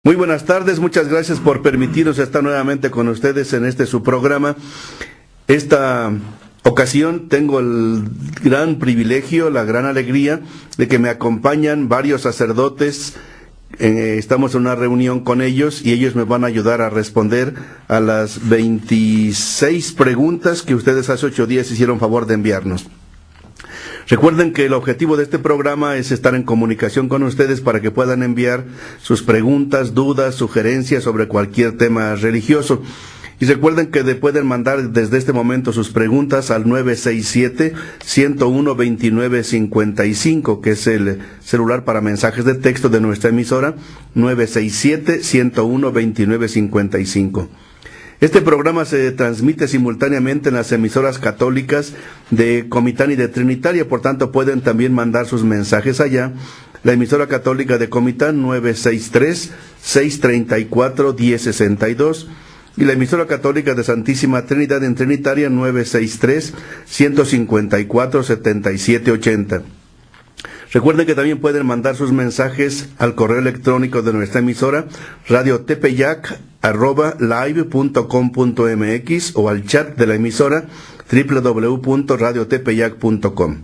Muy buenas tardes, muchas gracias por permitirnos estar nuevamente con ustedes en su programa. Esta ocasión tengo el gran privilegio, la gran alegría de que me acompañan varios sacerdotes. Estamos en una reunión con ellos y ellos me van a ayudar a responder a las 26 preguntas que ustedes hace 8 días hicieron favor de enviarnos. Recuerden que el objetivo de este programa es estar en comunicación con ustedes para que puedan enviar sus preguntas, dudas, sugerencias sobre cualquier tema religioso. Y recuerden que pueden mandar desde este momento sus preguntas al 967-101-2955, que es el celular para mensajes de texto de nuestra emisora, 967-101-2955. Este programa se transmite simultáneamente en las emisoras católicas de Comitán y de Trinitaria, por tanto pueden también mandar sus mensajes allá. La emisora católica de Comitán 963-634-1062 y la emisora católica de Santísima Trinidad en Trinitaria 963-154-7780. Recuerden que también pueden mandar sus mensajes al correo electrónico de nuestra emisora, radiotepeyac@live.com.mx, o al chat de la emisora, www.radiotepeyac.com.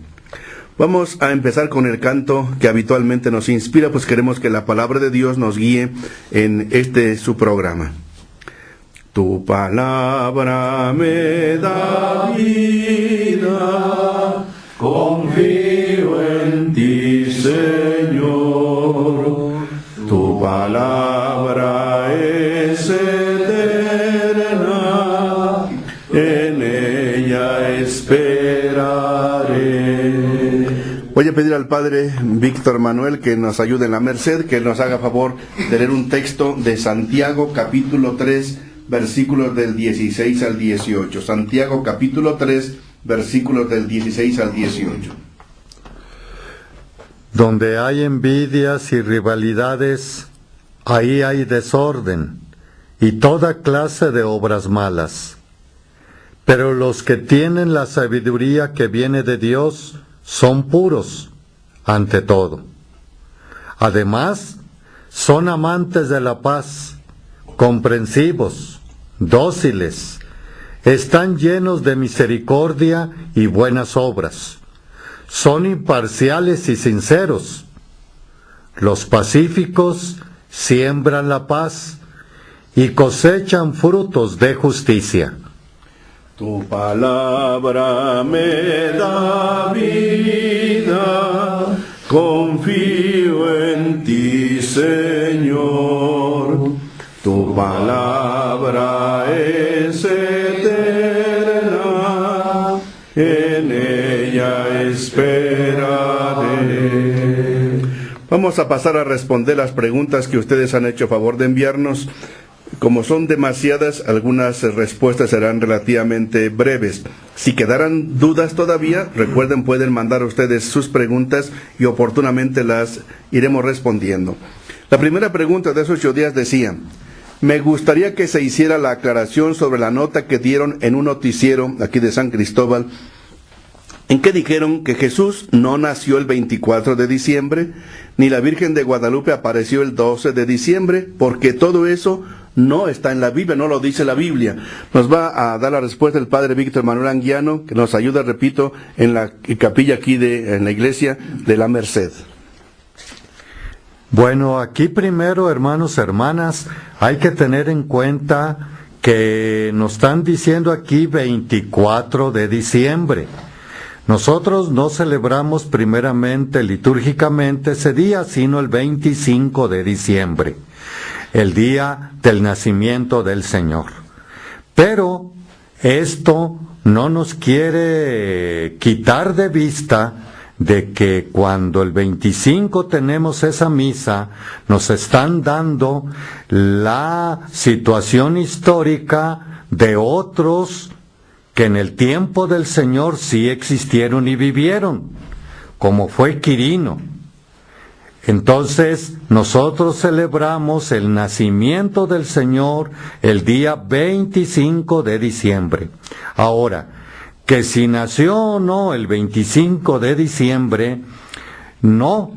Vamos a empezar con el canto que habitualmente nos inspira, pues queremos que la palabra de Dios nos guíe en su programa. Tu palabra me da vida, confío en ti, Señor. Tu palabra es eterna, en ella esperaré. Voy a pedir al Padre Víctor Manuel que nos ayude en la merced, que nos haga favor de leer un texto de Santiago capítulo 3, versículos del 16 al 18. Santiago capítulo 3, versículos del 16 al 18. Donde hay envidias y rivalidades, ahí hay desorden y toda clase de obras malas. Pero los que tienen la sabiduría que viene de Dios son puros, ante todo. Además, son amantes de la paz, comprensivos, dóciles, están llenos de misericordia y buenas obras. Son imparciales y sinceros. Los pacíficos siembran la paz y cosechan frutos de justicia. Tu palabra me da vida, confío en ti, Señor. Tu palabra es eterna, en ella esperaré. Vamos a pasar a responder las preguntas que ustedes han hecho favor de enviarnos. Como son demasiadas, algunas respuestas serán relativamente breves. Si quedaran dudas todavía, recuerden, pueden mandar ustedes sus preguntas y oportunamente las iremos respondiendo. La primera pregunta de esos 8 días decía: me gustaría que se hiciera la aclaración sobre la nota que dieron en un noticiero aquí de San Cristóbal, en que dijeron que Jesús no nació el 24 de diciembre, ni la Virgen de Guadalupe apareció el 12 de diciembre, porque todo eso no está en la Biblia, no lo dice la Biblia. Nos va a dar la respuesta el Padre Víctor Manuel Anguiano, que nos ayuda, repito, en la capilla aquí en la iglesia de la Merced. Bueno, aquí primero, hermanos, hermanas, hay que tener en cuenta que nos están diciendo aquí 24 de diciembre. Nosotros no celebramos primeramente litúrgicamente ese día, sino el 25 de diciembre, el día del nacimiento del Señor. Pero esto no nos quiere quitar de vista de que cuando el 25 tenemos esa misa, nos están dando la situación histórica de otros que en el tiempo del Señor sí existieron y vivieron, como fue Quirino. Entonces, nosotros celebramos el nacimiento del Señor el día 25 de diciembre. Ahora, que si nació o no el 25 de diciembre, no.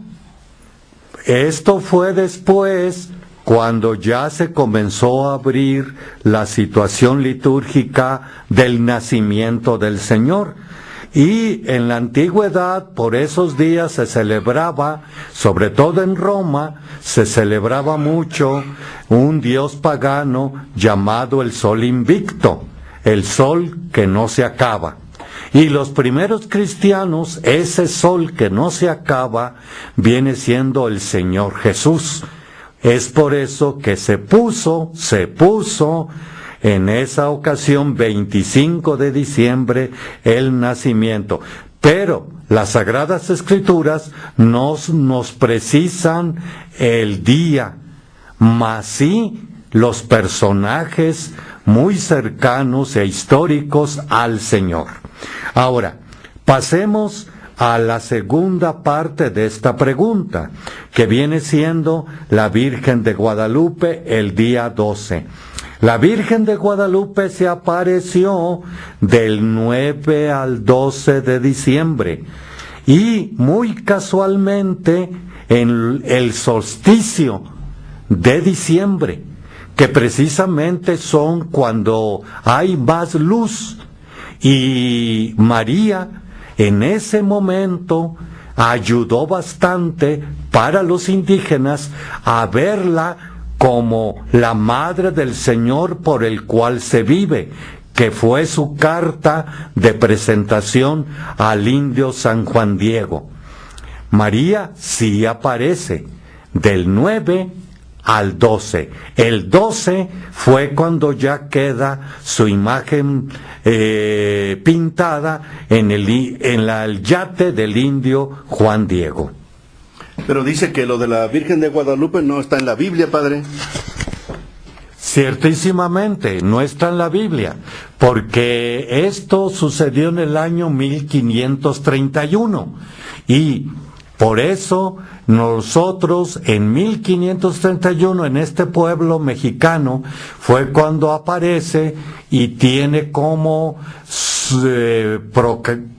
Esto fue después cuando ya se comenzó a abrir la situación litúrgica del nacimiento del Señor. Y en la antigüedad, por esos días se celebraba, sobre todo en Roma, se celebraba mucho un dios pagano llamado el Sol Invicto, el sol que no se acaba. Y los primeros cristianos, ese sol que no se acaba, viene siendo el Señor Jesús. Es por eso que se puso en esa ocasión, 25 de diciembre, el nacimiento. Pero las Sagradas Escrituras nos precisan el día, mas sí los personajes muy cercanos e históricos al Señor. Ahora, pasemos a la segunda parte de esta pregunta, que viene siendo la Virgen de Guadalupe el día 12. La Virgen de Guadalupe se apareció del 9 al 12 de diciembre y muy casualmente en el solsticio de diciembre, que precisamente son cuando hay más luz, y María en ese momento ayudó bastante para los indígenas a verla como la madre del Señor por el cual se vive, que fue su carta de presentación al indio San Juan Diego. María sí aparece del 9 al 12. El 12 fue cuando ya queda su imagen pintada en el yate del indio Juan Diego. Pero dice que lo de la Virgen de Guadalupe no está en la Biblia, padre. Ciertísimamente, no está en la Biblia, porque esto sucedió en el año 1531, y por eso nosotros en 1531 en este pueblo mexicano fue cuando aparece y tiene como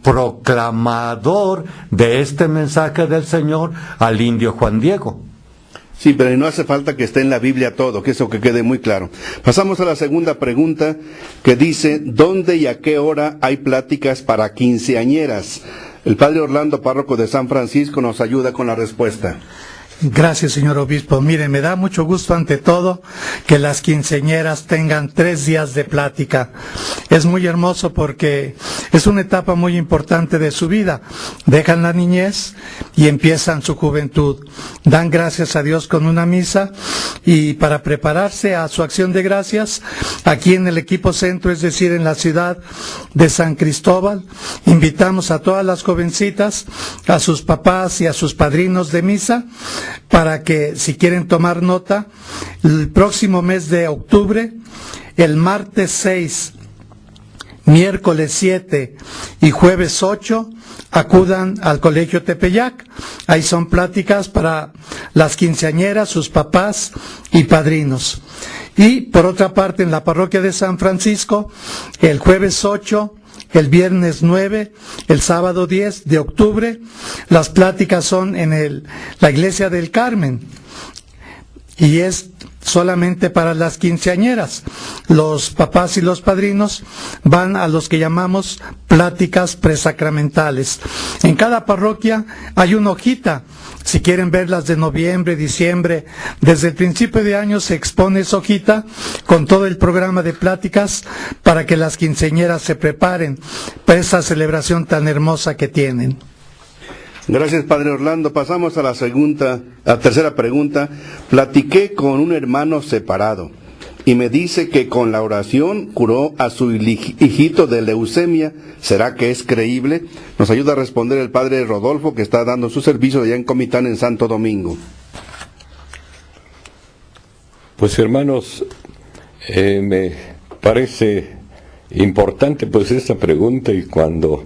proclamador de este mensaje del Señor al indio Juan Diego. Sí, pero no hace falta que esté en la Biblia todo, que eso que quede muy claro. Pasamos a la segunda pregunta, que dice, ¿dónde y a qué hora hay pláticas para quinceañeras? El padre Orlando, párroco de San Francisco, nos ayuda con la respuesta. Gracias, señor obispo. Mire, me da mucho gusto ante todo que las quinceañeras tengan 3 días de plática. Es muy hermoso porque es una etapa muy importante de su vida. Dejan la niñez y empiezan su juventud. Dan gracias a Dios con una misa, y para prepararse a su acción de gracias, aquí en el equipo centro, es decir, en la ciudad de San Cristóbal, invitamos a todas las jovencitas, a sus papás y a sus padrinos de misa, para que, si quieren tomar nota, el próximo mes de octubre, el martes 6, miércoles 7 y jueves 8, acudan al Colegio Tepeyac. Ahí son pláticas para las quinceañeras, sus papás y padrinos. Y por otra parte, en la parroquia de San Francisco, el jueves 8, el viernes 9, el sábado 10 de octubre, las pláticas son en la iglesia del Carmen, y es solamente para las quinceañeras. Los papás y los padrinos van a los que llamamos pláticas presacramentales. En cada parroquia hay una hojita. Si quieren ver las de noviembre, diciembre, desde el principio de año se expone esa hojita con todo el programa de pláticas para que las quinceañeras se preparen para esa celebración tan hermosa que tienen. Gracias, padre Orlando. Pasamos a la tercera pregunta. Platiqué con un hermano separado y me dice que con la oración curó a su hijito de leucemia. ¿Será que es creíble? Nos ayuda a responder el padre Rodolfo, que está dando su servicio allá en Comitán, en Santo Domingo. Pues, hermanos, me parece importante pues esta pregunta, y cuando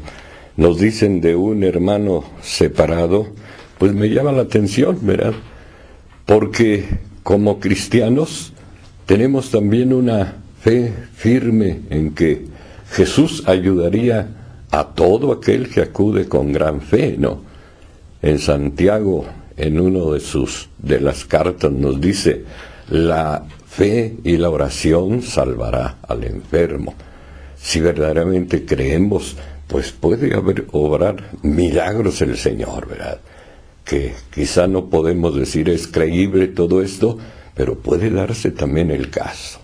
nos dicen de un hermano separado, pues me llama la atención, ¿verdad? Porque como cristianos tenemos también una fe firme en que Jesús ayudaría a todo aquel que acude con gran fe, ¿no? En Santiago, en uno de las cartas, nos dice: la fe y la oración salvará al enfermo. Si verdaderamente creemos, pues puede obrar milagros el Señor, ¿verdad? Que quizá no podemos decir es creíble todo esto, pero puede darse también el caso.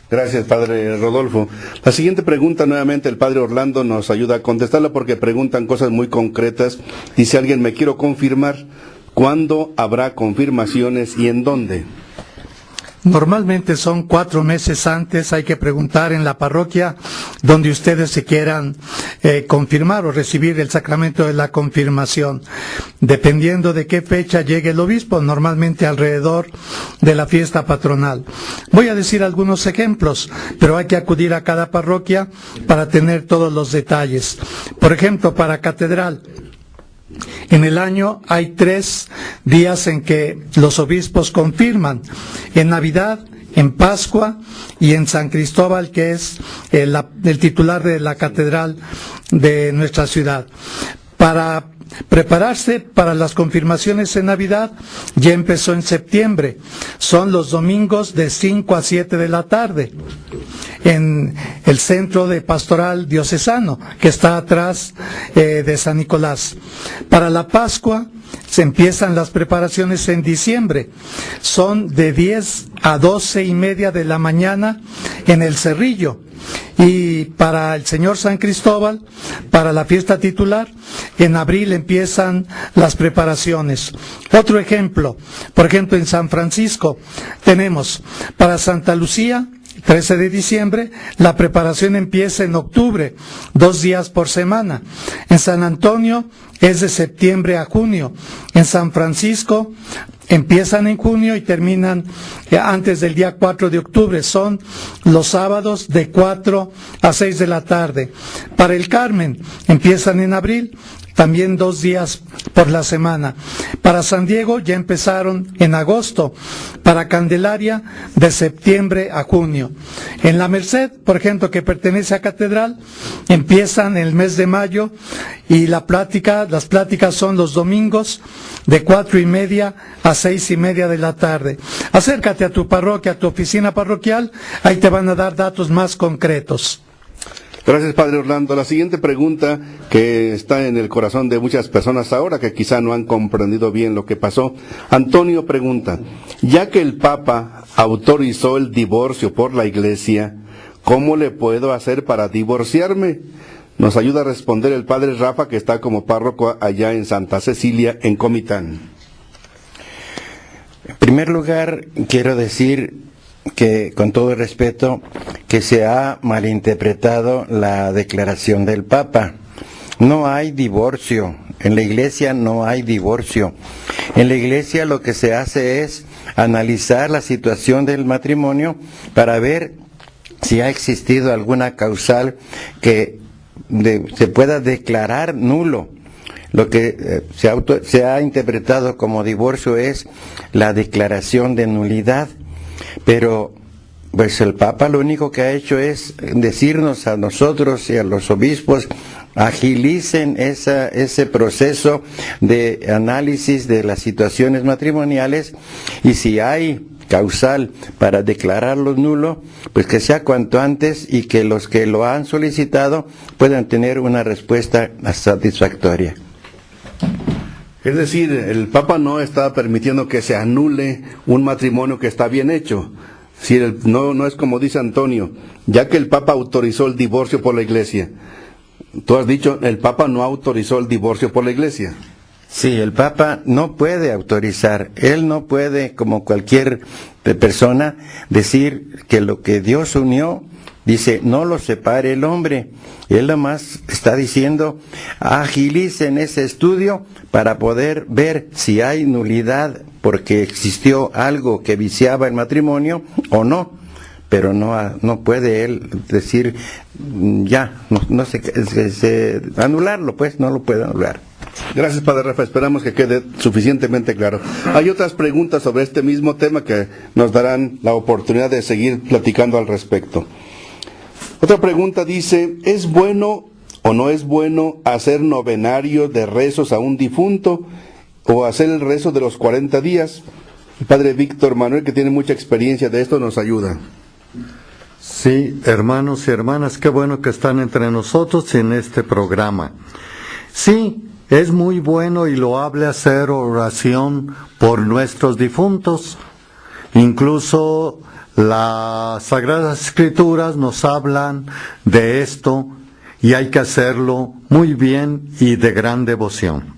Gracias, padre Rodolfo. La siguiente pregunta, nuevamente, el padre Orlando nos ayuda a contestarla porque preguntan cosas muy concretas. Dice alguien, me quiero confirmar, ¿cuándo habrá confirmaciones y en dónde? Normalmente son 4 meses antes, hay que preguntar en la parroquia donde ustedes se quieran confirmar o recibir el sacramento de la confirmación. Dependiendo de qué fecha llegue el obispo, normalmente alrededor de la fiesta patronal. Voy a decir algunos ejemplos, pero hay que acudir a cada parroquia para tener todos los detalles. Por ejemplo, para catedral, en el año hay 3 días en que los obispos confirman: en Navidad, en Pascua y en San Cristóbal, que es el titular de la catedral de nuestra ciudad. Para prepararse para las confirmaciones en Navidad ya empezó en septiembre. Son los domingos de 5 a 7 de la tarde en el centro de pastoral diocesano que está atrás de San Nicolás. Para la Pascua se empiezan las preparaciones en diciembre. Son de 10 a 12:30 de la mañana en el Cerrillo. Y para el Señor San Cristóbal, para la fiesta titular, en abril empiezan las preparaciones. Otro ejemplo, por ejemplo en San Francisco, tenemos para Santa Lucía, 13 de diciembre, la preparación empieza en octubre, 2 días por semana. En San Antonio es de septiembre a junio. En San Francisco empiezan en junio y terminan antes del día 4 de octubre. Son los sábados de 4 a 6 de la tarde. Para el Carmen empiezan en abril, también 2 días por la semana. Para San Diego ya empezaron en agosto. Para Candelaria, de septiembre a junio. En la Merced, por ejemplo, que pertenece a Catedral, empiezan en el mes de mayo y las pláticas son los domingos de 4:30 a 6:30 de la tarde. Acércate a tu parroquia, a tu oficina parroquial, ahí te van a dar datos más concretos. Gracias, padre Orlando. La siguiente pregunta que está en el corazón de muchas personas ahora que quizá no han comprendido bien lo que pasó. Antonio pregunta, ya que el Papa autorizó el divorcio por la Iglesia, ¿cómo le puedo hacer para divorciarme? Nos ayuda a responder el padre Rafa, que está como párroco allá en Santa Cecilia, en Comitán. En primer lugar, quiero decir que, con todo el respeto, que se ha malinterpretado la declaración del Papa. No hay divorcio. En la Iglesia no hay divorcio. En la Iglesia lo que se hace es analizar la situación del matrimonio para ver si ha existido alguna causal que se pueda declarar nulo. Lo que se ha interpretado como divorcio es la declaración de nulidad. Pero pues el Papa lo único que ha hecho es decirnos a nosotros y a los obispos: agilicen ese proceso de análisis de las situaciones matrimoniales, y si hay causal para declararlo nulo, pues que sea cuanto antes, y que los que lo han solicitado puedan tener una respuesta satisfactoria. Es decir, el Papa no está permitiendo que se anule un matrimonio que está bien hecho. Si no es como dice Antonio, ya que el Papa autorizó el divorcio por la Iglesia. Tú has dicho, el Papa no autorizó el divorcio por la Iglesia. Sí, el Papa no puede autorizar. Él no puede, como cualquier persona, decir que lo que Dios unió, dice, no lo separe el hombre. Él nada más está diciendo, agilicen ese estudio para poder ver si hay nulidad porque existió algo que viciaba el matrimonio o no. Pero no puede él decir, anularlo, pues, no lo puede anular. Gracias, padre Rafa, esperamos que quede suficientemente claro. Hay otras preguntas sobre este mismo tema que nos darán la oportunidad de seguir platicando al respecto. Otra pregunta dice, ¿es bueno o no es bueno hacer novenario de rezos a un difunto o hacer el rezo de los 40 días? El padre Víctor Manuel, que tiene mucha experiencia de esto, nos ayuda. Sí, hermanos y hermanas, qué bueno que están entre nosotros en este programa. Sí, es muy bueno y loable hacer oración por nuestros difuntos. Incluso las Sagradas Escrituras nos hablan de esto y hay que hacerlo muy bien y de gran devoción.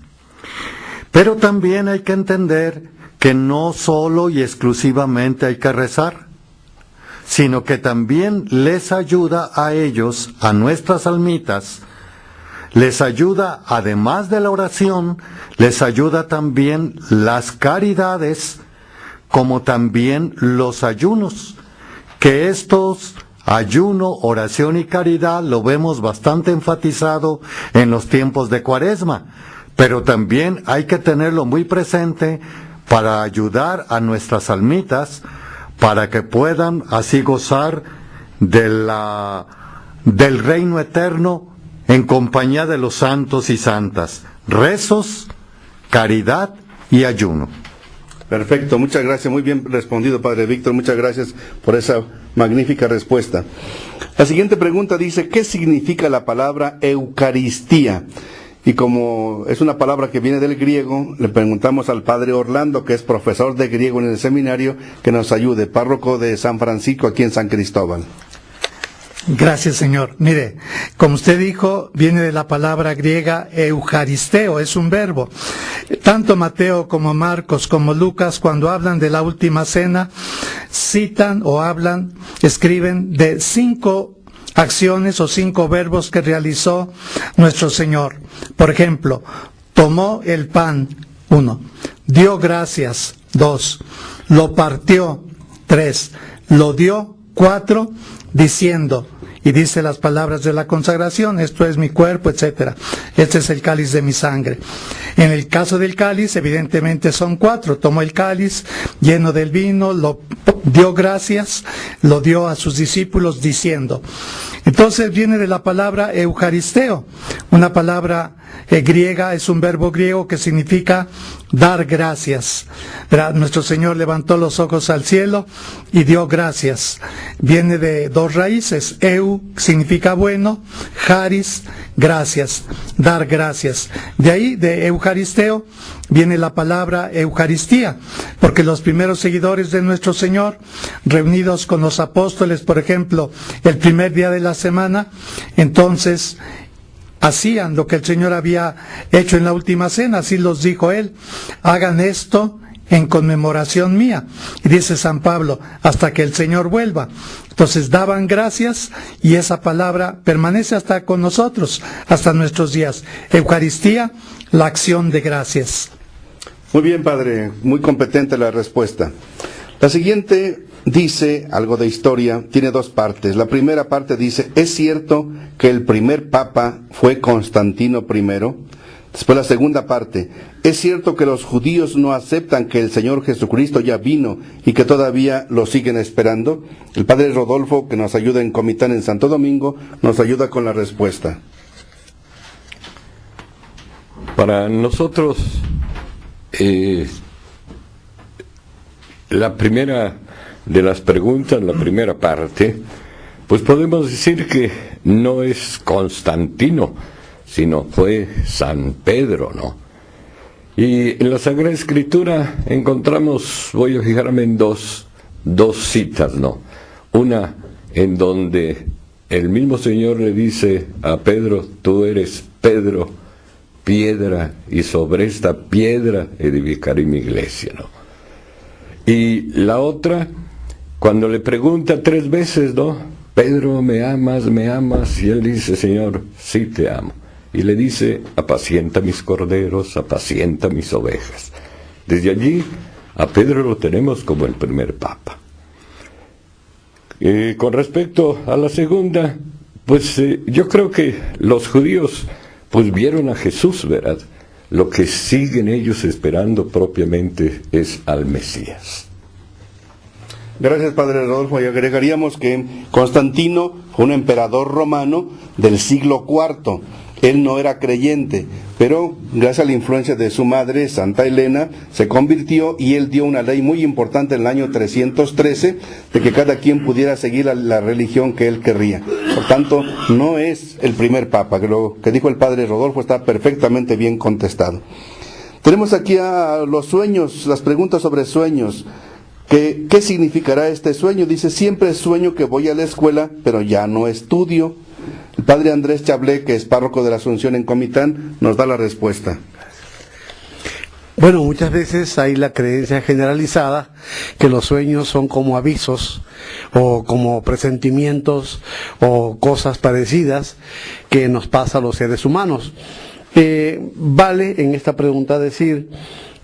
Pero también hay que entender que no solo y exclusivamente hay que rezar, sino que también les ayuda a ellos, a nuestras almitas, les ayuda, además de la oración, les ayuda también las caridades, como también los ayunos, que estos ayuno, oración y caridad lo vemos bastante enfatizado en los tiempos de Cuaresma, pero también hay que tenerlo muy presente para ayudar a nuestras almitas, para que puedan así gozar del reino eterno en compañía de los santos y santas. Rezos, caridad y ayuno. Perfecto, muchas gracias, muy bien respondido, padre Víctor, muchas gracias por esa magnífica respuesta. La siguiente pregunta dice, ¿qué significa la palabra Eucaristía? Y como es una palabra que viene del griego, le preguntamos al padre Orlando, que es profesor de griego en el seminario, que nos ayude, párroco de San Francisco aquí en San Cristóbal. Gracias, señor. Mire, como usted dijo, viene de la palabra griega eucaristeo, es un verbo. Tanto Mateo como Marcos como Lucas, cuando hablan de la última cena, citan o hablan, escriben de 5 acciones o 5 verbos que realizó nuestro Señor. Por ejemplo, tomó el pan, 1, dio gracias, 2, lo partió, 3, lo dio, 4, diciendo, y dice las palabras de la consagración, esto es mi cuerpo, etcétera. Este es el cáliz de mi sangre. En el caso del cáliz, evidentemente son 4. Tomó el cáliz lleno del vino, lo dio gracias, lo dio a sus discípulos diciendo. Entonces viene de la palabra eucaristeo, una palabra griega, es un verbo griego que significa dar gracias. Nuestro Señor levantó los ojos al cielo y dio gracias. Viene de 2 raíces, eu significa bueno, charis, gracias, dar gracias. De ahí, de eucaristeo, viene la palabra Eucaristía, porque los primeros seguidores de nuestro Señor, reunidos con los apóstoles, por ejemplo, el primer día de la semana, entonces hacían lo que el Señor había hecho en la última cena, así los dijo Él, hagan esto en conmemoración mía. Y dice San Pablo, hasta que el Señor vuelva. Entonces daban gracias y esa palabra permanece hasta con nosotros, hasta nuestros días. Eucaristía, la acción de gracias. Muy bien, padre, muy competente la respuesta. La siguiente dice algo de historia, tiene 2 partes. La primera parte dice, ¿es cierto que el primer papa fue Constantino I? Después la segunda parte, ¿es cierto que los judíos no aceptan que el Señor Jesucristo ya vino y que todavía lo siguen esperando? El padre Rodolfo, que nos ayuda en Comitán en Santo Domingo, nos ayuda con la respuesta. Para nosotros, la primera de las preguntas, la primera parte, pues podemos decir que no es Constantino, sino fue San Pedro, ¿no? Y en la Sagrada Escritura encontramos, voy a fijarme en dos citas, ¿no? Una en donde el mismo Señor le dice a Pedro, tú eres Pedro, piedra, y sobre esta piedra edificaré mi iglesia, ¿no? Y la otra, cuando le pregunta 3 veces, ¿no? Pedro, ¿me amas? ¿Me amas? Y él dice, Señor, sí te amo. Y le dice, apacienta mis corderos, apacienta mis ovejas. Desde allí, a Pedro lo tenemos como el primer papa. Con respecto a la segunda, pues yo creo que los judíos pues vieron a Jesús, ¿verdad? Lo que siguen ellos esperando propiamente es al Mesías. Gracias, padre Rodolfo. Y agregaríamos que Constantino fue un emperador romano del siglo IV. Él no era creyente, pero gracias a la influencia de su madre, Santa Elena, se convirtió y él dio una ley muy importante en el año 313 de que cada quien pudiera seguir la religión que él querría. Por tanto, no es el primer papa. Lo que dijo el padre Rodolfo está perfectamente bien contestado. Tenemos aquí a los sueños, las preguntas sobre sueños. ¿Qué significará este sueño? Dice, siempre sueño que voy a la escuela, pero ya no estudio. El padre Andrés Chablé, que es párroco de la Asunción en Comitán, nos da la respuesta. Bueno, muchas veces hay la creencia generalizada que los sueños son como avisos o como presentimientos o cosas parecidas que nos pasa a los seres humanos. Vale en esta pregunta decir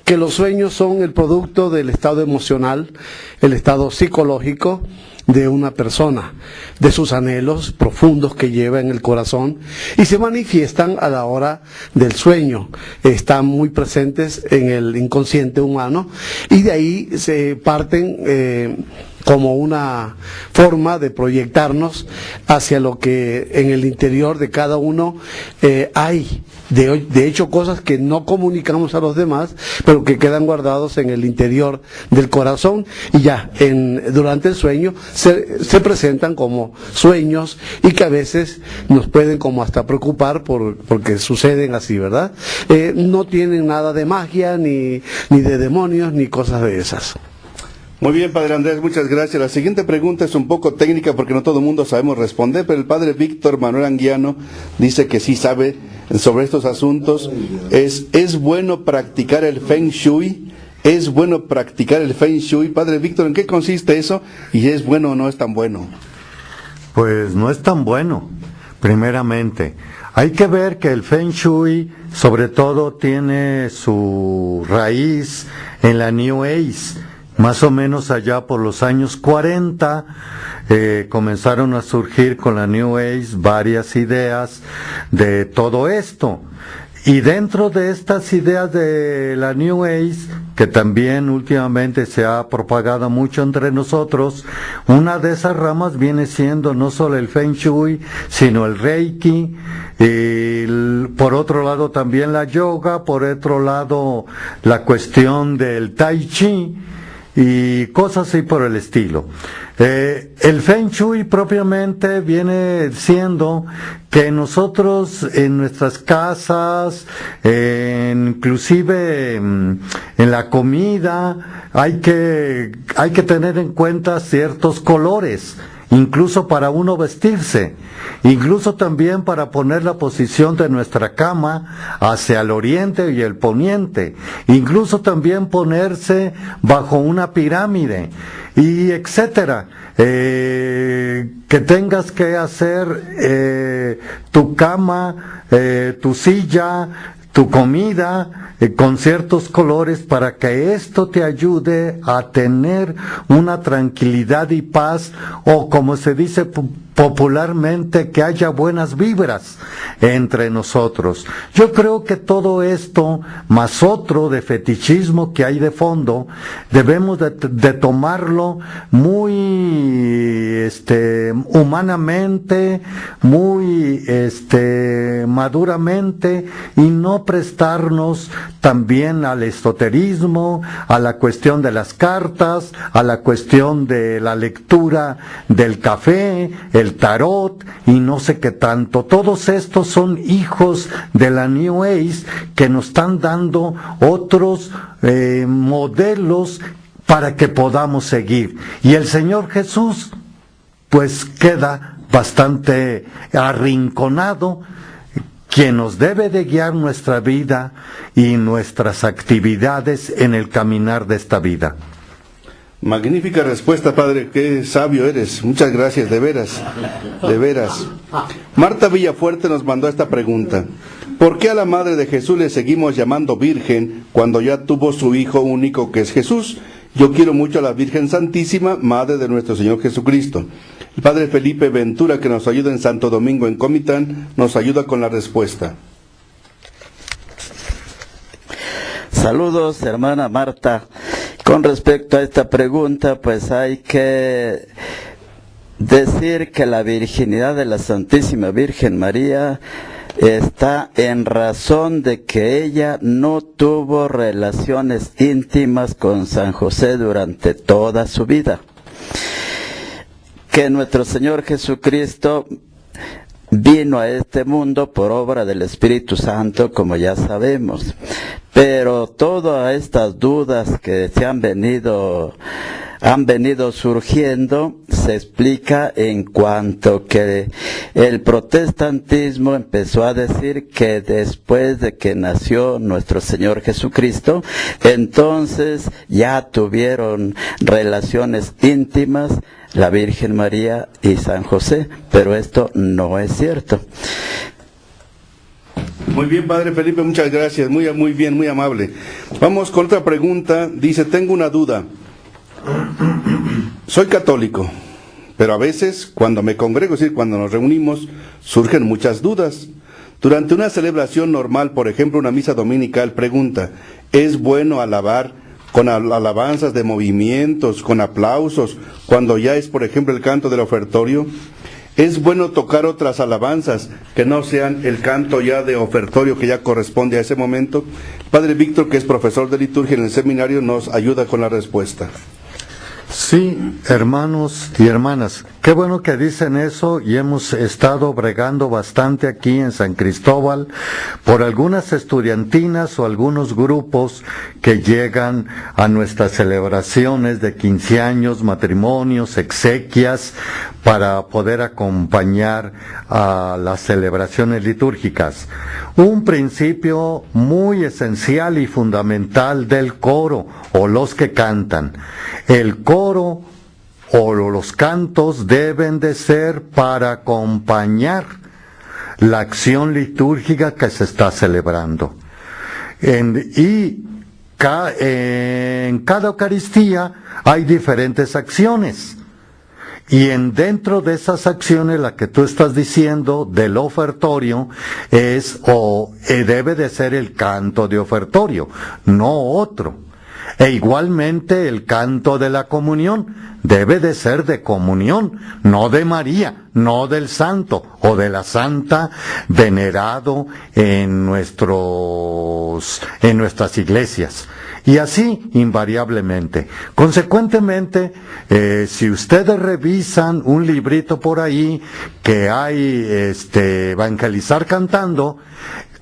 que los sueños son el producto del estado emocional, el estado psicológico de una persona, de sus anhelos profundos que lleva en el corazón y se manifiestan a la hora del sueño, están muy presentes en el inconsciente humano y de ahí se parten como una forma de proyectarnos hacia lo que en el interior de cada uno hay. De hecho, cosas que no comunicamos a los demás, pero que quedan guardados en el interior del corazón y ya durante el sueño se presentan como sueños y que a veces nos pueden como hasta preocupar porque suceden así, ¿verdad? No tienen nada de magia, ni de demonios, ni cosas de esas. Muy bien, padre Andrés, muchas gracias. La siguiente pregunta es un poco técnica porque no todo el mundo sabemos responder, pero el padre Víctor Manuel Anguiano dice que sí sabe sobre estos asuntos. ¿Es bueno practicar el Feng Shui? ¿Es bueno practicar el Feng Shui? Padre Víctor, ¿en qué consiste eso? ¿Y es bueno o no es tan bueno? Pues no es tan bueno, primeramente. Hay que ver que el Feng Shui, sobre todo, tiene su raíz en la New Age. Más o menos allá por los años 40 comenzaron a surgir con la New Age varias ideas de todo esto. Y dentro de estas ideas de la New Age, que también últimamente se ha propagado mucho entre nosotros, una de esas ramas viene siendo no solo el Feng Shui, sino el Reiki, por otro lado también la yoga, por otro lado la cuestión del Tai Chi, y cosas así por el estilo. El Feng Shui propiamente viene siendo que nosotros en nuestras casas, inclusive en la comida, hay que tener en cuenta ciertos colores, incluso para uno vestirse, incluso también para poner la posición de nuestra cama hacia el oriente y el poniente, incluso también ponerse bajo una pirámide, y etcétera. Que tengas que hacer tu cama, tu silla, tu comida con ciertos colores para que esto te ayude a tener una tranquilidad y paz, o como se dice popularmente, que haya buenas vibras entre nosotros. Yo creo que todo esto, más otro de fetichismo que hay de fondo, debemos de tomarlo muy humanamente, muy maduramente, y no prestarnos también al esoterismo, a la cuestión de las cartas, a la cuestión de la lectura del café, el tarot y no sé qué tanto. Todos estos son hijos de la New Age que nos están dando otros modelos para que podamos seguir. Y el Señor Jesús pues queda bastante arrinconado, quien nos debe de guiar nuestra vida y nuestras actividades en el caminar de esta vida. Magnífica respuesta, padre, qué sabio eres. Muchas gracias, de veras, de veras. Marta Villafuerte nos mandó esta pregunta. ¿Por qué a la madre de Jesús le seguimos llamando Virgen cuando ya tuvo su hijo único que es Jesús? Yo quiero mucho a la Virgen Santísima, Madre de nuestro Señor Jesucristo. El padre Felipe Ventura, que nos ayuda en Santo Domingo, en Comitán, nos ayuda con la respuesta. Saludos, hermana Marta. Con respecto a esta pregunta, pues hay que decir que la virginidad de la Santísima Virgen María está en razón de que ella no tuvo relaciones íntimas con San José durante toda su vida. Que nuestro Señor Jesucristo vino a este mundo por obra del Espíritu Santo, como ya sabemos. Pero todas estas dudas que se han venido surgiendo se explica en cuanto que el protestantismo empezó a decir que después de que nació nuestro Señor Jesucristo, entonces ya tuvieron relaciones íntimas la Virgen María y San José, pero esto no es cierto. Muy bien, Padre Felipe, muchas gracias, muy bien, muy amable. Vamos con otra pregunta. Dice, tengo una duda. Soy católico, pero a veces cuando me congrego, es decir, cuando nos reunimos, surgen muchas dudas. Durante una celebración normal, por ejemplo, una misa dominical, pregunta, ¿es bueno alabar con alabanzas de movimientos, con aplausos, cuando ya es, por ejemplo, el canto del ofertorio? ¿Es bueno tocar otras alabanzas que no sean el canto ya de ofertorio que ya corresponde a ese momento? Padre Víctor, que es profesor de liturgia en el seminario, nos ayuda con la respuesta. Sí, hermanos y hermanas, qué bueno que dicen eso, y hemos estado bregando bastante aquí en San Cristóbal por algunas estudiantinas o algunos grupos que llegan a nuestras celebraciones de 15 años, matrimonios, exequias, para poder acompañar a las celebraciones litúrgicas. Un principio muy esencial y fundamental del coro o los que cantan. El coro o los cantos deben de ser para acompañar la acción litúrgica que se está celebrando. En cada Eucaristía hay diferentes acciones. Y dentro de esas acciones, la que tú estás diciendo del ofertorio es debe de ser el canto de ofertorio, no otro. E igualmente el canto de la comunión debe de ser de comunión, no de María, no del santo o de la santa venerado en nuestras iglesias. Y así invariablemente. Consecuentemente, si ustedes revisan un librito por ahí que hay evangelizar cantando,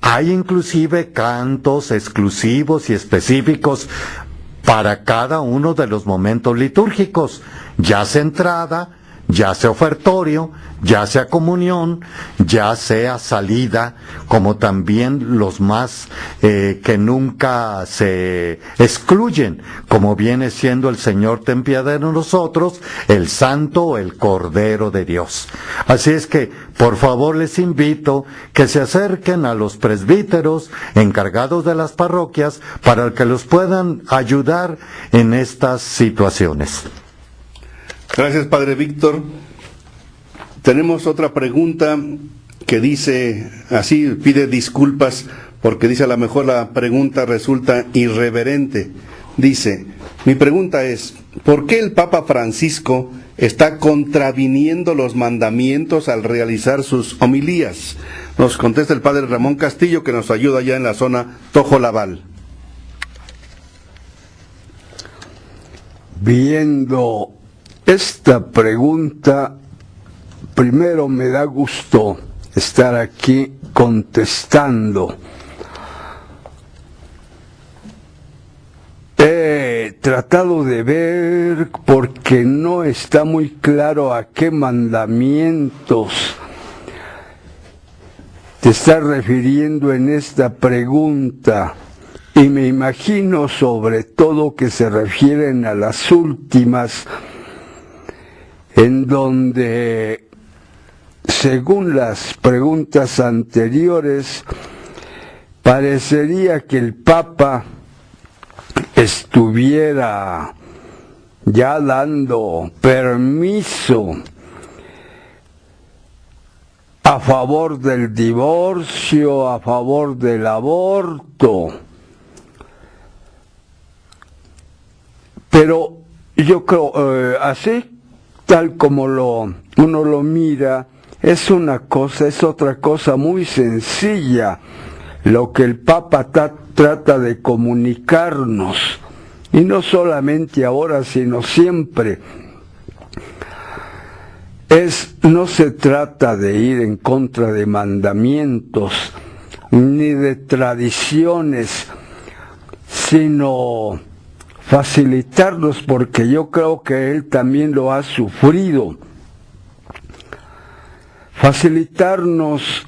hay inclusive cantos exclusivos y específicos para cada uno de los momentos litúrgicos, ya sea entrada, ya sea ofertorio, ya sea comunión, ya sea salida, como también los más que nunca se excluyen, como viene siendo el Señor ten piedad de nosotros, el Santo o el Cordero de Dios. Así es que, por favor, les invito que se acerquen a los presbíteros encargados de las parroquias para que los puedan ayudar en estas situaciones. Gracias, Padre Víctor. Tenemos otra pregunta que dice así, pide disculpas porque dice a lo mejor la pregunta resulta irreverente. Dice, mi pregunta es, ¿por qué el Papa Francisco está contraviniendo los mandamientos al realizar sus homilías? Nos contesta el Padre Ramón Castillo, que nos ayuda ya en la zona Tojolabal. Viendo esta pregunta, primero me da gusto estar aquí contestando. He tratado de ver porque no está muy claro a qué mandamientos te estás refiriendo en esta pregunta. Y me imagino sobre todo que se refieren a las últimas, en donde, según las preguntas anteriores, parecería que el Papa estuviera ya dando permiso a favor del divorcio, a favor del aborto. Pero yo creo, así, tal como uno lo mira, es otra cosa muy sencilla, lo que el Papa trata de comunicarnos, y no solamente ahora, sino siempre. No se trata de ir en contra de mandamientos, ni de tradiciones, sino facilitarnos, porque yo creo que él también lo ha sufrido. Facilitarnos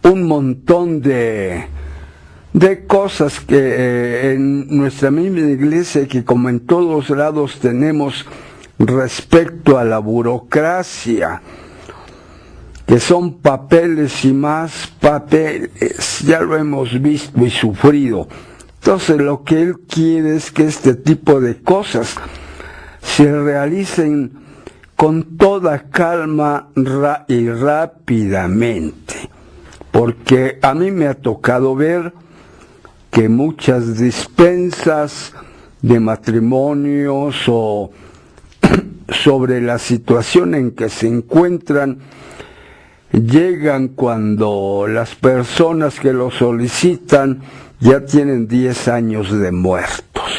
un montón de cosas que en nuestra misma iglesia, que como en todos lados tenemos respecto a la burocracia, que son papeles y más papeles, ya lo hemos visto y sufrido. Entonces lo que él quiere es que este tipo de cosas se realicen con toda calma y rápidamente, porque a mí me ha tocado ver que muchas dispensas de matrimonios o sobre la situación en que se encuentran llegan cuando las personas que lo solicitan ya tienen 10 años de muertos.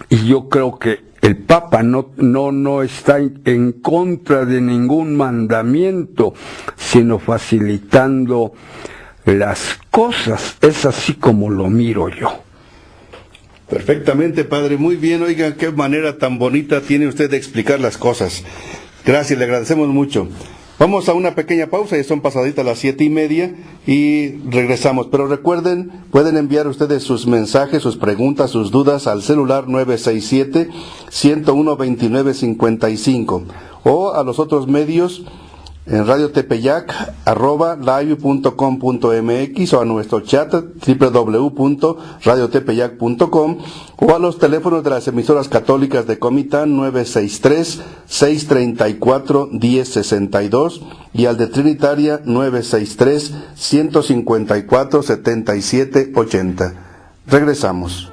Y yo creo que el Papa no está en contra de ningún mandamiento, sino facilitando las cosas. Es así como lo miro yo. Perfectamente, padre. Muy bien. Oigan, qué manera tan bonita tiene usted de explicar las cosas. Gracias, le agradecemos mucho. Vamos a una pequeña pausa, ya son pasaditas las 7:30 y regresamos. Pero recuerden, pueden enviar ustedes sus mensajes, sus preguntas, sus dudas al celular 967-101-2955 o a los otros medios en Radio Tepeyac, @live.com.mx o a nuestro chat www.radiotepeyac.com o a los teléfonos de las emisoras católicas de Comitán 963-634-1062 y al de Trinitaria 963-154-7780. Regresamos.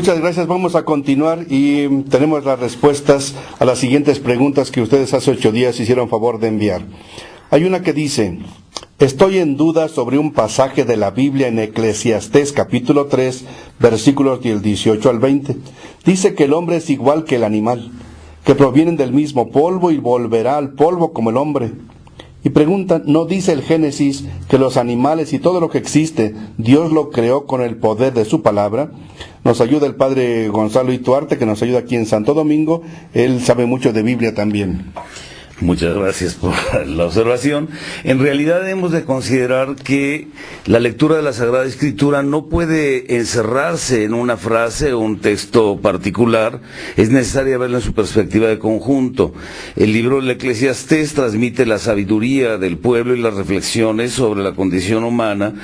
Muchas gracias. Vamos a continuar y tenemos las respuestas a las siguientes preguntas que ustedes hace 8 días hicieron favor de enviar. Hay una que dice: estoy en duda sobre un pasaje de la Biblia en Eclesiastés capítulo 3, versículos del 18 al 20. Dice que el hombre es igual que el animal, que provienen del mismo polvo y volverá al polvo como el hombre. Y preguntan, ¿no dice el Génesis que los animales y todo lo que existe, Dios lo creó con el poder de su palabra? Nos ayuda el padre Gonzalo Ituarte, que nos ayuda aquí en Santo Domingo. Él sabe mucho de Biblia también. Muchas gracias por la observación. En realidad hemos de considerar que la lectura de la Sagrada Escritura no puede encerrarse en una frase o un texto particular, es necesaria verla en su perspectiva de conjunto. El libro del Eclesiastés transmite la sabiduría del pueblo y las reflexiones sobre la condición humana,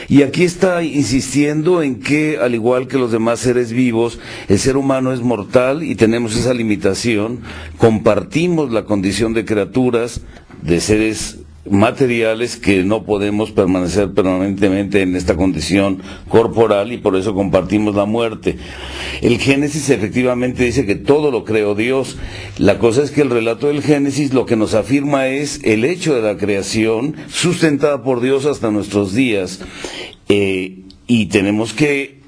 y aquí está insistiendo en que, al igual que los demás seres vivos, el ser humano es mortal y tenemos esa limitación, compartimos la condición de criaturas, de seres materiales, que no podemos permanecer permanentemente en esta condición corporal y por eso compartimos la muerte. El Génesis efectivamente dice que todo lo creó Dios. La cosa es que el relato del Génesis lo que nos afirma es el hecho de la creación sustentada por Dios hasta nuestros días, y tenemos que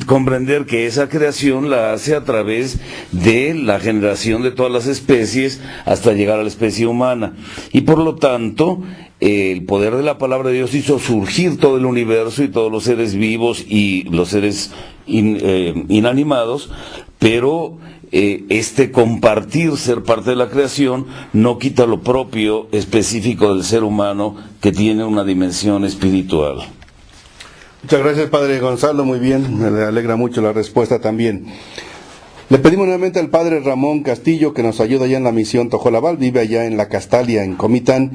comprender que esa creación la hace a través de la generación de todas las especies hasta llegar a la especie humana, y por lo tanto el poder de la palabra de Dios hizo surgir todo el universo y todos los seres vivos y los seres inanimados, pero este compartir, ser parte de la creación, no quita lo propio específico del ser humano, que tiene una dimensión espiritual. Muchas gracias, padre Gonzalo, muy bien, me alegra mucho la respuesta también. Le pedimos nuevamente al padre Ramón Castillo, que nos ayuda allá en la misión Tojolabal, vive allá en la Castalia, en Comitán.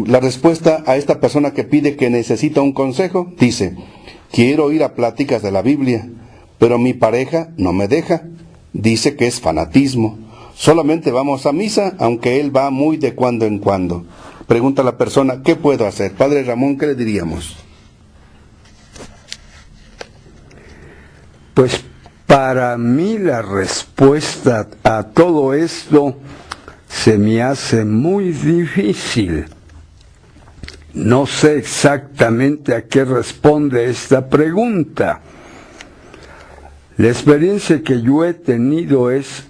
La respuesta a esta persona que pide que necesita un consejo, dice: quiero ir a pláticas de la Biblia, pero mi pareja no me deja, dice que es fanatismo. Solamente vamos a misa, aunque él va muy de cuando en cuando. Pregunta a la persona, ¿qué puedo hacer? Padre Ramón, ¿qué le diríamos? Pues para mí la respuesta a todo esto se me hace muy difícil. No sé exactamente a qué responde esta pregunta. La experiencia que yo he tenido es,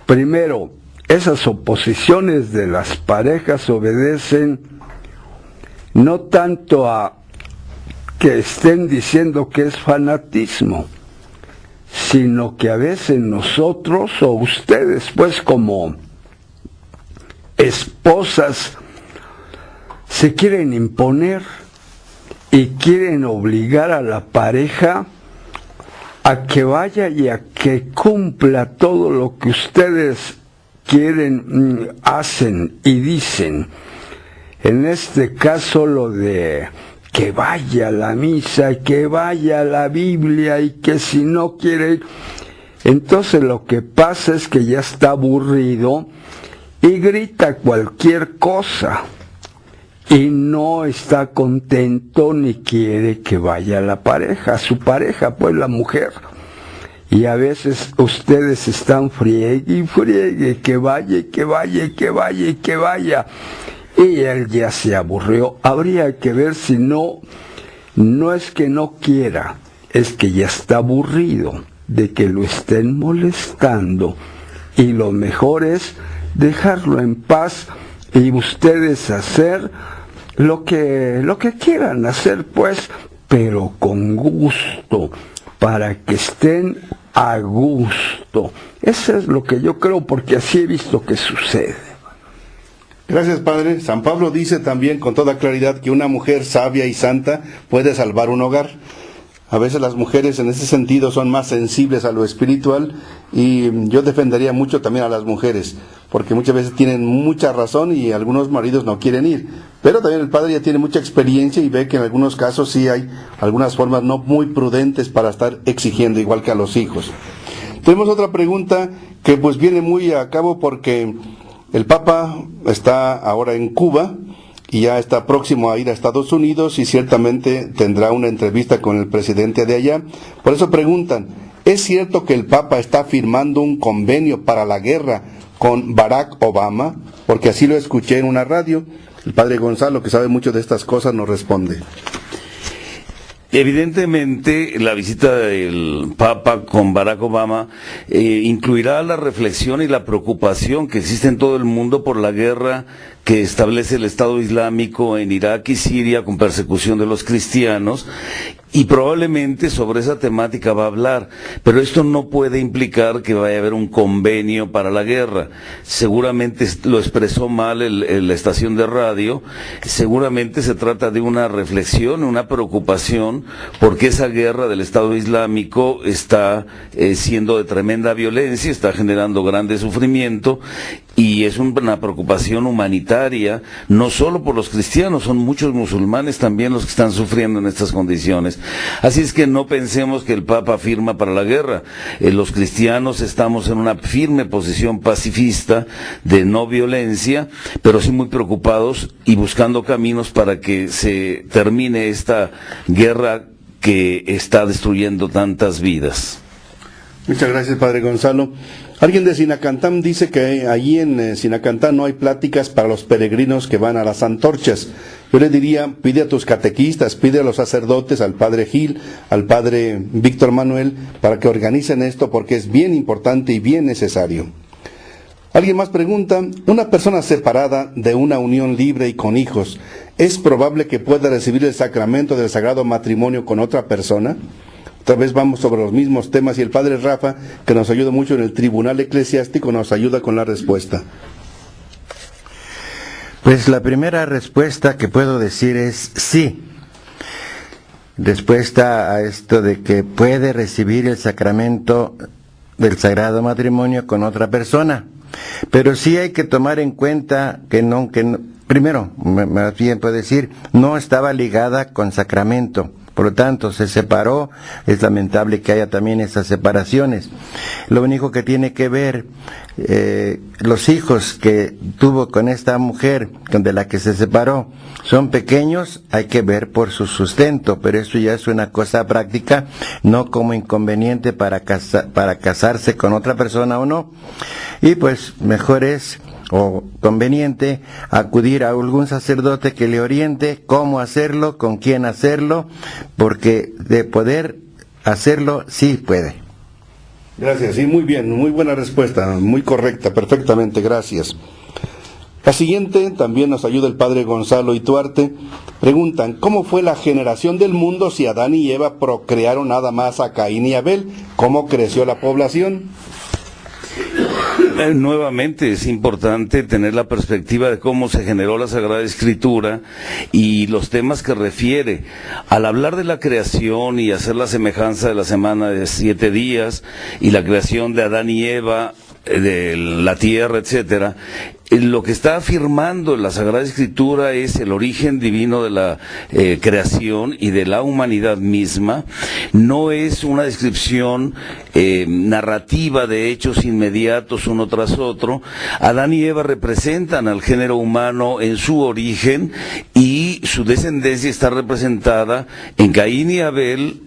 primero, esas oposiciones de las parejas obedecen no tanto a que estén diciendo que es fanatismo, sino que a veces nosotros o ustedes, pues como esposas, se quieren imponer y quieren obligar a la pareja a que vaya y a que cumpla todo lo que ustedes quieren, hacen y dicen. En este caso, lo de que vaya a la misa, que vaya a la Biblia, y que si no quiere ir, entonces lo que pasa es que ya está aburrido y grita cualquier cosa y no está contento ni quiere que vaya la pareja, su pareja, pues la mujer. Y a veces ustedes están friegue y friegue, que vaya, que vaya, que vaya, que vaya. Y él ya se aburrió. Habría que ver si no es que no quiera, es que ya está aburrido de que lo estén molestando. Y lo mejor es dejarlo en paz y ustedes hacer lo que quieran hacer, pues, pero con gusto, para que estén a gusto. Eso es lo que yo creo, porque así he visto que sucede. Gracias, padre. San Pablo dice también con toda claridad que una mujer sabia y santa puede salvar un hogar. A veces las mujeres en ese sentido son más sensibles a lo espiritual, y yo defendería mucho también a las mujeres, porque muchas veces tienen mucha razón y algunos maridos no quieren ir. Pero también el padre ya tiene mucha experiencia y ve que en algunos casos sí hay algunas formas no muy prudentes para estar exigiendo, igual que a los hijos. Tenemos otra pregunta que pues viene muy a cabo porque el Papa está ahora en Cuba y ya está próximo a ir a Estados Unidos y ciertamente tendrá una entrevista con el presidente de allá. Por eso preguntan, ¿Es cierto que el Papa está firmando un convenio para la guerra con Barack Obama? Porque así lo escuché en una radio. El padre Gonzalo, que sabe mucho de estas cosas, nos responde. Evidentemente, la visita del Papa con Barack Obama incluirá la reflexión y la preocupación que existe en todo el mundo por la guerra que establece el Estado Islámico en Irak y Siria con persecución de los cristianos, y probablemente sobre esa temática va a hablar, pero esto no puede implicar que vaya a haber un convenio para la guerra. Seguramente lo expresó mal la estación de radio. Seguramente se trata de una reflexión, una preocupación, porque esa guerra del Estado Islámico está siendo de tremenda violencia, está generando grande sufrimiento, y es una preocupación humanitaria, no solo por los cristianos, son muchos musulmanes también los que están sufriendo en estas condiciones. Así es que no pensemos que el Papa firma para la guerra. Los cristianos estamos en una firme posición pacifista de no violencia, pero sí muy preocupados y buscando caminos para que se termine esta guerra que está destruyendo tantas vidas. Muchas gracias, padre Gonzalo. Alguien de Sinacantán dice que allí en Sinacantán no hay pláticas para los peregrinos que van a las antorchas. Yo le diría, pide a tus catequistas, pide a los sacerdotes, al padre Gil, al padre Víctor Manuel, para que organicen esto, porque es bien importante y bien necesario. Alguien más pregunta, una persona separada de una unión libre y con hijos, ¿es probable que pueda recibir el sacramento del sagrado matrimonio con otra persona? Otra vez vamos sobre los mismos temas y el padre Rafa, que nos ayuda mucho en el tribunal eclesiástico, nos ayuda con la respuesta. Pues la primera respuesta que puedo decir es sí. Respuesta a esto de que puede recibir el sacramento del sagrado matrimonio con otra persona. Pero sí hay que tomar en cuenta que primero, más bien puedo decir, no estaba ligada con sacramento. Por lo tanto, se separó. Es lamentable que haya también esas separaciones. Lo único que tiene que ver los hijos que tuvo con esta mujer de la que se separó son pequeños, hay que ver por su sustento, pero eso ya es una cosa práctica, no como inconveniente para casarse con otra persona o no. Y pues mejor es o conveniente acudir a algún sacerdote que le oriente cómo hacerlo, con quién hacerlo, porque de poder hacerlo sí puede. Gracias, sí, muy bien, muy buena respuesta, muy correcta, perfectamente, gracias. La siguiente también nos ayuda el padre Gonzalo Ituarte. Preguntan, ¿cómo fue la generación del mundo si Adán y Eva procrearon nada más a Caín y Abel? ¿Cómo creció la población? Nuevamente es importante tener la perspectiva de cómo se generó la Sagrada Escritura y los temas que refiere. Al hablar de la creación y hacer la semejanza de la semana de 7 días y la creación de Adán y Eva, de la tierra, etcétera, lo que está afirmando la Sagrada Escritura es el origen divino de la creación y de la humanidad misma. No es una descripción narrativa de hechos inmediatos uno tras otro. Adán y Eva representan al género humano en su origen y su descendencia está representada en Caín y Abel,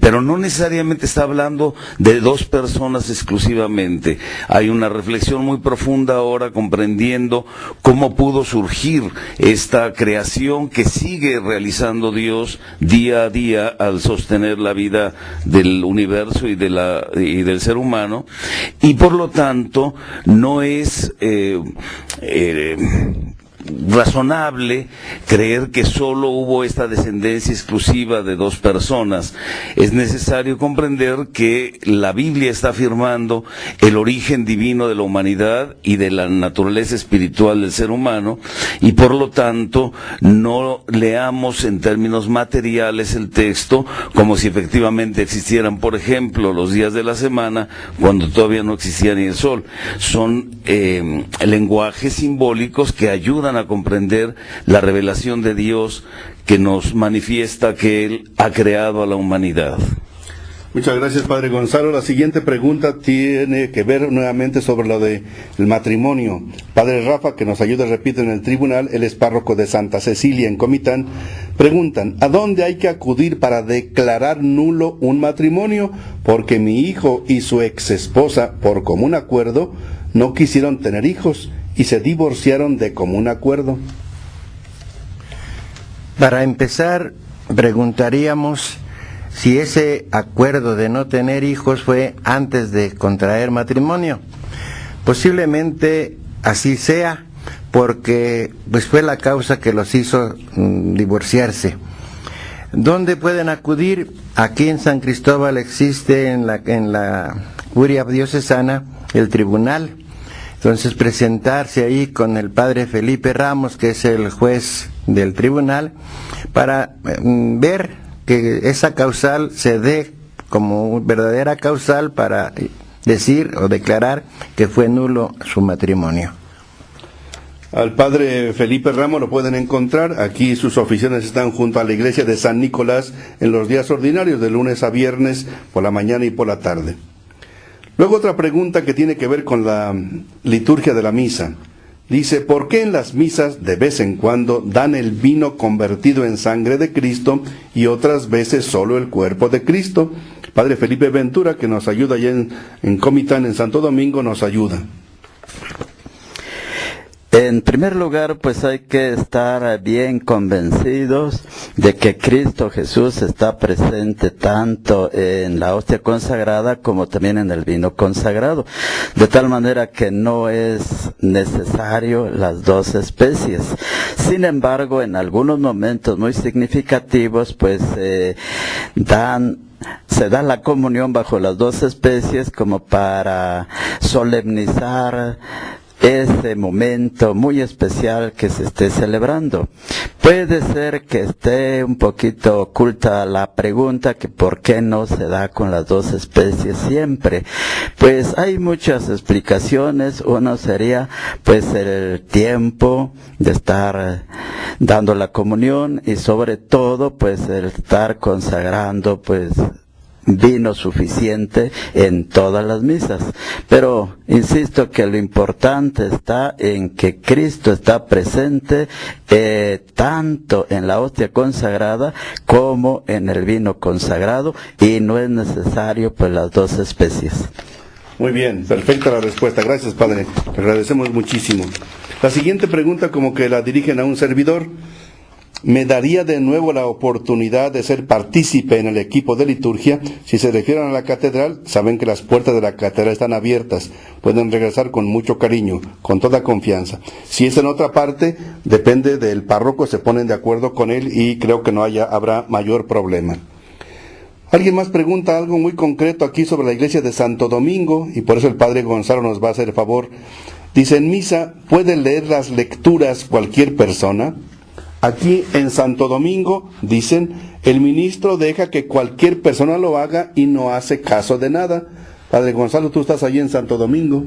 pero no necesariamente está hablando de 2 personas exclusivamente. Hay una reflexión muy profunda ahora comprendiendo cómo pudo surgir esta creación que sigue realizando Dios día a día al sostener la vida del universo y del ser humano, y por lo tanto no es razonable creer que solo hubo esta descendencia exclusiva de 2 personas. Es necesario comprender que la Biblia está afirmando el origen divino de la humanidad y de la naturaleza espiritual del ser humano, y por lo tanto no leamos en términos materiales el texto como si efectivamente existieran, por ejemplo, los días de la semana cuando todavía no existía ni el sol. Son lenguajes simbólicos que ayudan a comprender la revelación de Dios que nos manifiesta que Él ha creado a la humanidad. Muchas gracias, Padre Gonzalo. La siguiente pregunta tiene que ver nuevamente sobre lo del matrimonio. Padre Rafa, que nos ayuda, repito, en el tribunal, él es párroco de Santa Cecilia en Comitán, preguntan, ¿a dónde hay que acudir para declarar nulo un matrimonio? Porque mi hijo y su ex esposa, por común acuerdo, no quisieron tener hijos y se divorciaron de común acuerdo. Para empezar, preguntaríamos si ese acuerdo de no tener hijos fue antes de contraer matrimonio. Posiblemente así sea, porque pues fue la causa que los hizo divorciarse. ¿Dónde pueden acudir? Aquí en San Cristóbal existe en la curia diocesana el tribunal. Entonces presentarse ahí con el padre Felipe Ramos, que es el juez del tribunal, para ver que esa causal se dé como verdadera causal para decir o declarar que fue nulo su matrimonio. Al padre Felipe Ramos lo pueden encontrar, aquí sus oficinas están junto a la iglesia de San Nicolás en los días ordinarios, de lunes a viernes, por la mañana y por la tarde. Luego otra pregunta que tiene que ver con la liturgia de la misa. Dice, ¿por qué en las misas de vez en cuando dan el vino convertido en sangre de Cristo y otras veces solo el cuerpo de Cristo? Padre Felipe Ventura, que nos ayuda allá en Comitán, en Santo Domingo, nos ayuda. En primer lugar, pues hay que estar bien convencidos de que Cristo Jesús está presente tanto en la hostia consagrada como también en el vino consagrado, de tal manera que no es necesario las dos especies. Sin embargo, en algunos momentos muy significativos, pues se da la comunión bajo las dos especies como para solemnizar ese momento muy especial que se esté celebrando. Puede ser que esté un poquito oculta la pregunta que por qué no se da con las dos especies siempre. Pues hay muchas explicaciones. Uno sería pues el tiempo de estar dando la comunión y sobre todo pues el estar consagrando pues vino suficiente en todas las misas. Pero insisto que lo importante está en que Cristo está presente tanto en la hostia consagrada como en el vino consagrado, y no es necesario pues las dos especies. Muy bien, perfecta la respuesta. Gracias, padre. Le agradecemos muchísimo. La siguiente pregunta como que la dirigen a un servidor. ¿Me daría de nuevo la oportunidad de ser partícipe en el equipo de liturgia? Si se refieren a la catedral, saben que las puertas de la catedral están abiertas. Pueden regresar con mucho cariño, con toda confianza. Si es en otra parte, depende del párroco, se ponen de acuerdo con él y creo que no habrá mayor problema. Alguien más pregunta algo muy concreto aquí sobre la iglesia de Santo Domingo, y por eso el padre Gonzalo nos va a hacer el favor. Dice, en misa, ¿puede leer las lecturas cualquier persona? Aquí en Santo Domingo, dicen, el ministro deja que cualquier persona lo haga y no hace caso de nada. Padre Gonzalo, tú estás allí en Santo Domingo.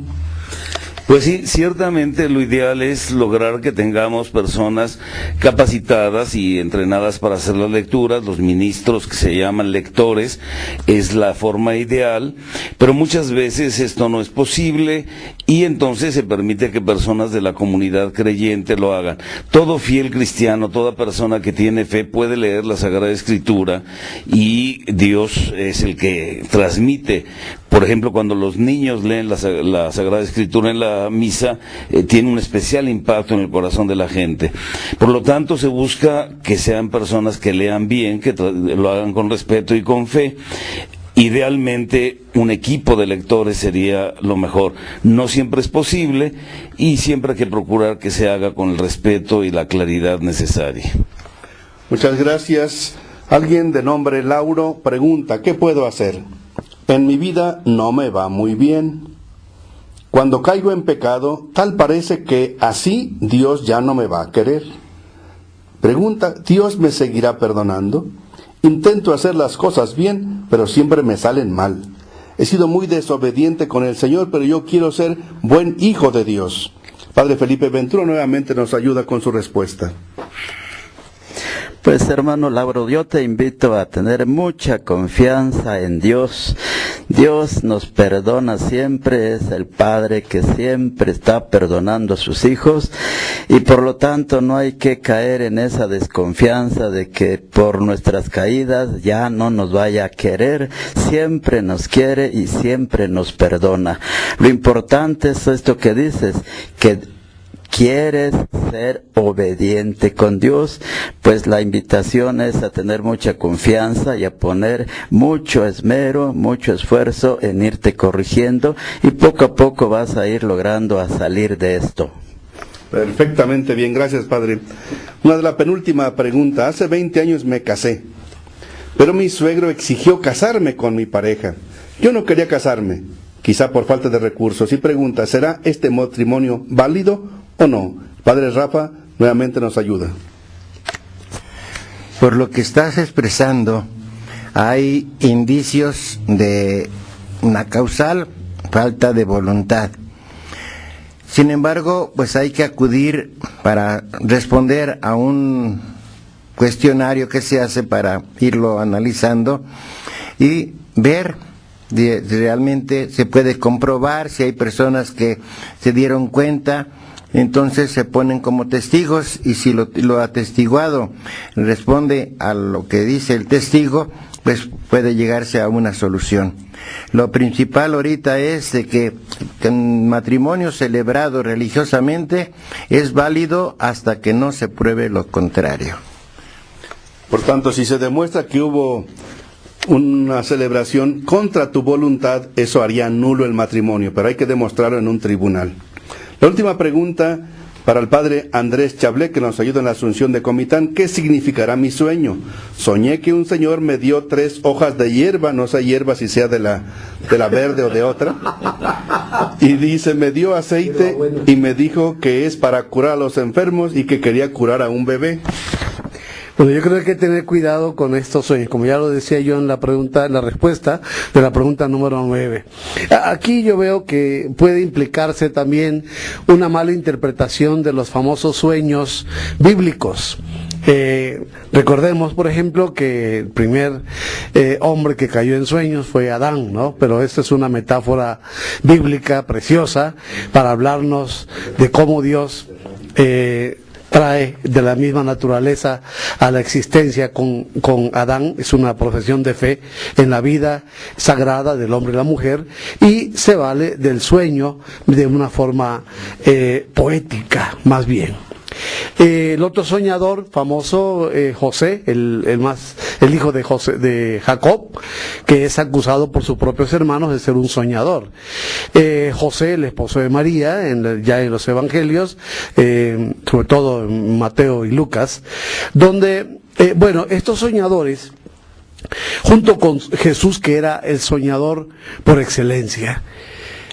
Pues sí, ciertamente lo ideal es lograr que tengamos personas capacitadas y entrenadas para hacer las lecturas. Los ministros, que se llaman lectores, es la forma ideal, pero muchas veces esto no es posible y entonces se permite que personas de la comunidad creyente lo hagan. Todo fiel cristiano, toda persona que tiene fe puede leer la Sagrada Escritura y Dios es el que transmite. Por ejemplo, cuando los niños leen la Sagrada Escritura en la misa, tiene un especial impacto en el corazón de la gente. Por lo tanto, se busca que sean personas que lean bien, que lo hagan con respeto y con fe. Idealmente, un equipo de lectores sería lo mejor. No siempre es posible y siempre hay que procurar que se haga con el respeto y la claridad necesaria. Muchas gracias. Alguien de nombre Lauro pregunta, ¿qué puedo hacer? En mi vida no me va muy bien. Cuando caigo en pecado, tal parece que así Dios ya no me va a querer. Pregunta, ¿Dios me seguirá perdonando? Intento hacer las cosas bien, pero siempre me salen mal. He sido muy desobediente con el Señor, pero yo quiero ser buen hijo de Dios. Padre Felipe Ventura nuevamente nos ayuda con su respuesta. Pues hermano Lauro, yo te invito a tener mucha confianza en Dios. Dios nos perdona siempre, es el Padre que siempre está perdonando a sus hijos, y por lo tanto no hay que caer en esa desconfianza de que por nuestras caídas ya no nos vaya a querer. Siempre nos quiere y siempre nos perdona. Lo importante es esto que dices, que quieres ser obediente con Dios, pues la invitación es a tener mucha confianza y a poner mucho esmero, mucho esfuerzo en irte corrigiendo, y poco a poco vas a ir logrando a salir de esto. Perfectamente bien, gracias padre. Una de la penúltima pregunta. Hace 20 años me casé, pero mi suegro exigió casarme con mi pareja. Yo no quería casarme, quizá por falta de recursos, y pregunta, ¿será este matrimonio válido o no? Padre Rafa nuevamente nos ayuda. Por lo que estás expresando, hay indicios de una causal falta de voluntad. Sin embargo, pues hay que acudir para responder a un cuestionario que se hace para irlo analizando y ver realmente se puede comprobar si hay personas que se dieron cuenta. Entonces se ponen como testigos, y si lo atestiguado responde a lo que dice el testigo, pues puede llegarse a una solución. Lo principal ahorita es de que un matrimonio celebrado religiosamente es válido hasta que no se pruebe lo contrario. Por tanto, si se demuestra que hubo una celebración contra tu voluntad, eso haría nulo el matrimonio, pero hay que demostrarlo en un tribunal. La última pregunta para el padre Andrés Chablé, que nos ayuda en la Asunción de Comitán. ¿Qué significará mi sueño? Soñé que un señor me dio 3 hojas de hierba, no sé hierba si sea de la verde o de otra, y dice, me dio aceite y me dijo que es para curar a los enfermos y que quería curar a un bebé. Bueno, yo creo que hay que tener cuidado con estos sueños, como ya lo decía yo en la respuesta de la pregunta número 9. Aquí yo veo que puede implicarse también una mala interpretación de los famosos sueños bíblicos. Recordemos, por ejemplo, que el primer hombre que cayó en sueños fue Adán, ¿no? Pero esta es una metáfora bíblica preciosa para hablarnos de cómo Dios trae de la misma naturaleza a la existencia con Adán. Es una profesión de fe en la vida sagrada del hombre y la mujer, y se vale del sueño de una forma poética, más bien. El otro soñador famoso, José, el hijo de Jacob, que es acusado por sus propios hermanos de ser un soñador. José, el esposo de María, ya en los evangelios, sobre todo en Mateo y Lucas, donde, estos soñadores, junto con Jesús, que era el soñador por excelencia,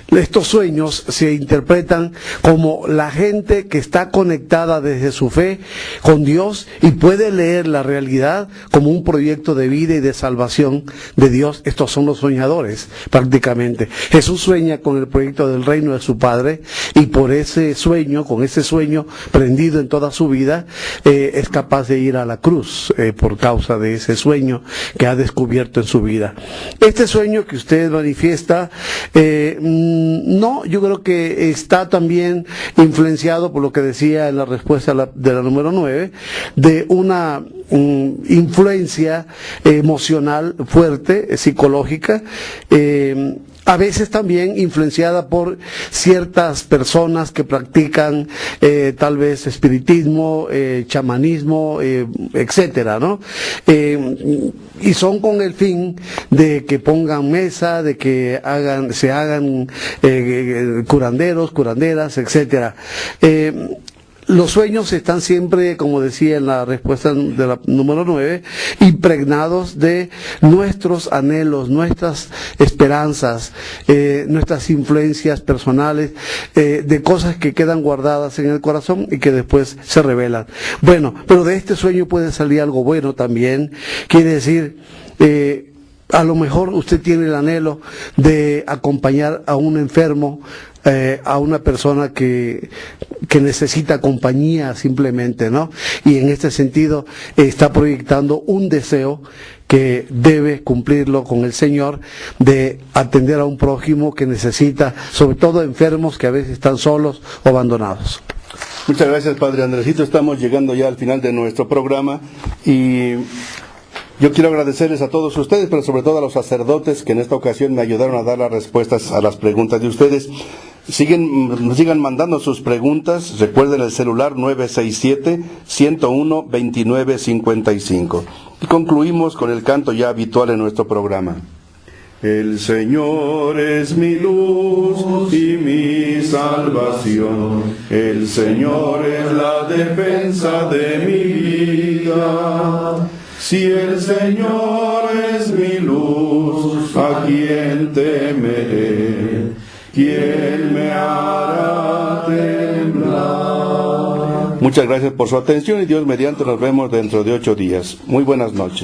estos sueños se interpretan como la gente que está conectada desde su fe con Dios y puede leer la realidad como un proyecto de vida y de salvación de Dios. Estos son los soñadores, prácticamente. Jesús sueña con el proyecto del reino de su Padre, y por ese sueño, con ese sueño prendido en toda su vida, es capaz de ir a la cruz por causa de ese sueño que ha descubierto en su vida. Este sueño que usted manifiesta, no, yo creo que está también influenciado por lo que decía en la respuesta de la número 9, de una influencia emocional fuerte, psicológica, a veces también influenciada por ciertas personas que practican tal vez espiritismo, chamanismo, etcétera, ¿no? Y son con el fin de que pongan mesa, de que se hagan curanderos, curanderas, etcétera. Los sueños están siempre, como decía en la respuesta de la número 9, impregnados de nuestros anhelos, nuestras esperanzas, nuestras influencias personales, de cosas que quedan guardadas en el corazón y que después se revelan. Bueno, pero de este sueño puede salir algo bueno también. Quiere decir, a lo mejor usted tiene el anhelo de acompañar a un enfermo, a una persona que necesita compañía simplemente, ¿no? Y en este sentido está proyectando un deseo que debe cumplirlo con el Señor, de atender a un prójimo que necesita, sobre todo enfermos que a veces están solos o abandonados. Muchas gracias, Padre Andresito. Estamos llegando ya al final de nuestro programa y yo quiero agradecerles a todos ustedes, pero sobre todo a los sacerdotes que en esta ocasión me ayudaron a dar las respuestas a las preguntas de ustedes. Sigan mandando sus preguntas. Recuerden el celular 967-101-2955. Y concluimos con el canto ya habitual en nuestro programa. El Señor es mi luz y mi salvación. El Señor es la defensa de mi vida. Si el Señor es mi luz, ¿a quién temeré? ¿Quién me hará temblar? Muchas gracias por su atención y Dios mediante nos vemos dentro de 8 días. Muy buenas noches.